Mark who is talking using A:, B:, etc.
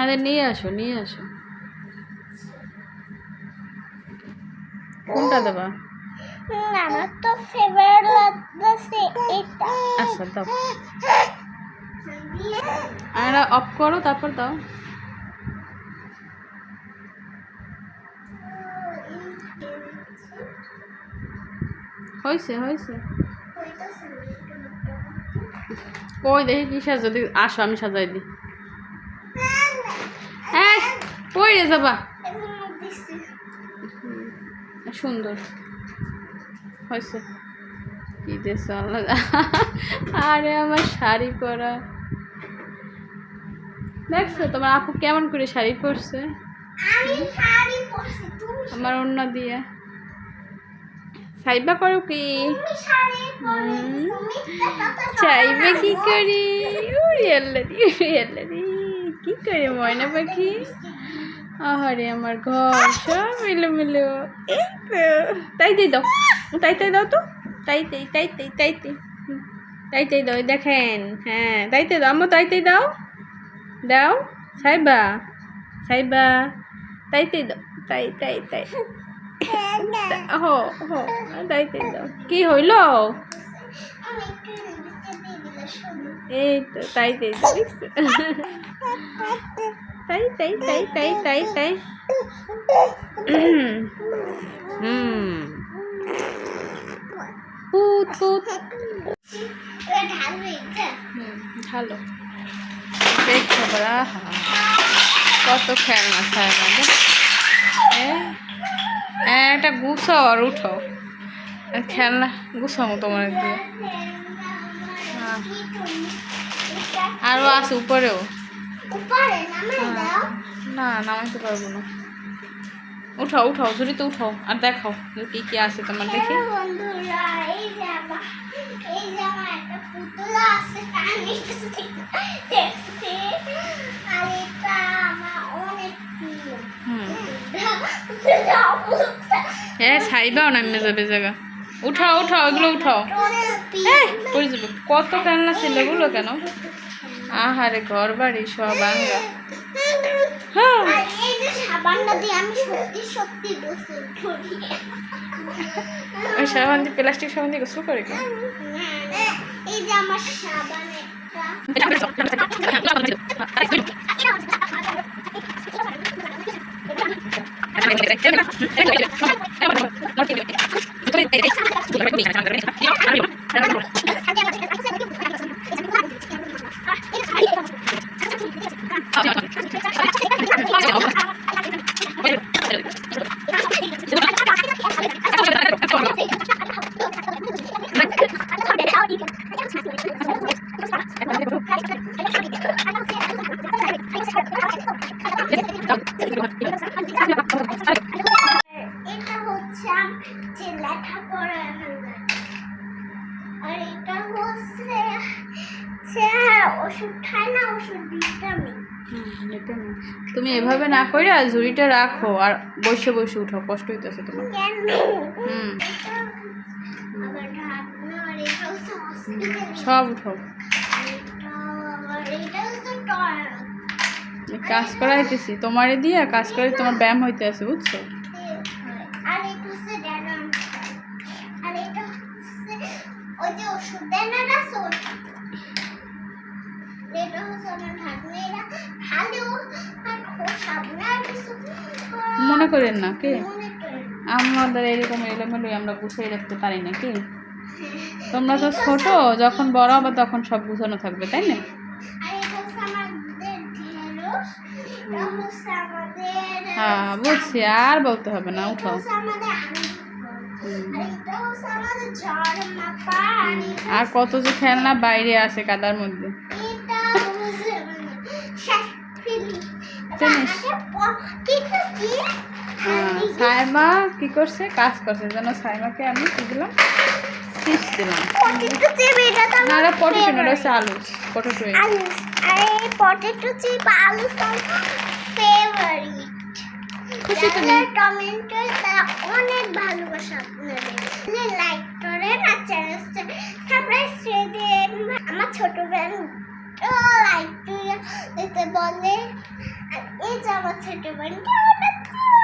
A: আরে নিয়ে আসো নিয়ে আসো। কোনটা দেবা?
B: আমার তো ফেভারিট লাগছে এটা।
A: আচ্ছা দাও, এটা অফ করো তারপর দাও। হয়েছে হয়েছে। কই দেখি কি সাজা দি, আসো আমি সাজাই দিই। হ্যাঁ কই রে যাবা? সুন্দর হয়েছে। কি দেশ আরে আমার শাড়ি পরা দেখছো? তোমার আপু কেমন করে শাড়ি পরছে? আমার ওড়না দিয়ে। সাইবা করো কি? চাইবে কি করি? উড়ি আল্লাদি উড়ি আল্লাদি, কি করে ময়না পাখি? আহারে আমার ঘর সব এলোমেলো। এই তো তাই দাও, তাই দাও তো, তাই দাও দেখেন। হ্যাঁ তাই দাও আম্মু, তাই দাও দাও। সাইবা সাইবা তাই দাও, তাই হো হো তাই দাও। কি হইল? এই তো তাই দাও, তাই পুত পুত ভালো দেখছো বড়া। কত খেলনা খেলনা একটা গুছাও আর উঠো। খেলনা গুছাও তোমার দিয়ে। আরো আছে উপরেও। না নামাইতে পারবো না। উঠাও উঠাও ঝুড়িতে উঠাও আর দেখাও কি কি আছে তোমার দেখি। হ্যাঁ ছাইবাও নামে যাবে জায়গা। উঠাও উঠাও এগুলো উঠাও। পড়ে যাবে। কত খেলনা ছিল এগুলো কেন? আহারে ঘর বাড়ি সব ভাঙা। ওই সাবান দিয়ে প্লাস্টিক সাবান দিয়ে গোসল করে কেন?
B: এই যে আমার সাবান এটা হচ্ছে যে লেখা পড়া, আর এটা হচ্ছে ওষুধ খায় না, ওষুধ ভিটামিন।
A: তুমি এভাবে না করে ঝুড়িটা রাখো আর বসে বসে উঠাও, কষ্ট হইতেছে তোমার। সব উঠাও। কাজ করাইতেছি তোমারে দিয়ে, কাজ করে তোমার ব্যায়াম হইতে আছে বুঝছো? মনে করেন না কি আমাদের এরকম এলোমেলো আমরা গুছিয়ে রাখতে পারি না কি? তোমরা তো ছোট, যখন বড় হবে তখন সব গুছানো থাকবে তাই না? হ্যাঁ বুঝছি, আর বলতে হবে না, উঠাও। আর কত যে খেলনা বাইরে আছে কাদার মধ্যে। সাইমা কি করছে? কাজ করছে যেন। সাইমাকে আমি কি দিলাম? চিপস দিলাম। না পটেটো না, এটা আলু। পটেটো
B: পটেটো চিপ আলু ফেভারিট।
A: খুশি তুমি?
B: টমেটো অনেক ভালোবাসা আপনাদের। লাইক করেন আর চ্যানেলটা সাবস্ক্রাইব করে দেন। আমার ছোট বোন লাইক দিয়ে বলে আর এই যে আমার ছোট বোন কেমন আছে